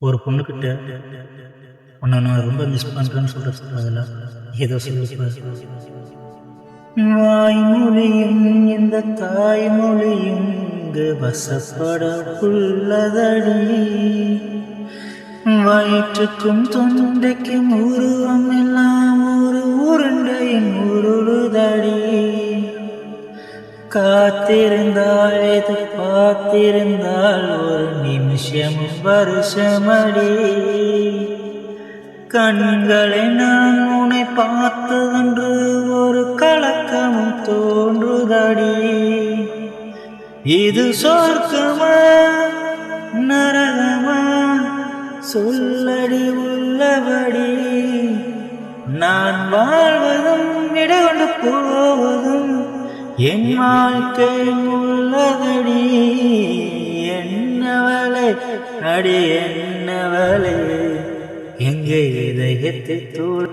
ஒரு பொண்ணுக்கிட்ட உன்னை நான் ரொம்ப மிஸ் பண்ணுறேன்னு சொல்கிறதில்ல, ஏதோ சொல்லிப்பார். வாய்மொழியும் இந்த தாய்மொழியும் இங்கு வசப்பட உள்ளதடி. வயிற்றுக்கும் தொண்டைக்கும் உருவம் எல்லாம் ஒரு உருண்டையின் உருளுதடி. காத்திருந்தால் எதிர்பார்த்திருந்தால் ஒரு நிமிஷம் வருஷமடி. கண்களை நான் உன்னை பார்த்ததென்று ஒரு கலக்கமும் தோன்றுதடி. இது சொர்க்கமா நரகமா சொல்லடி உள்ளபடி. நான் வாழ்வதும் இடகொண்டு போவதும் என் வாழ்க்கை உள்ளதடி. என்னவளே அடி என்னவளே எங்கே இதயத்தை தூள்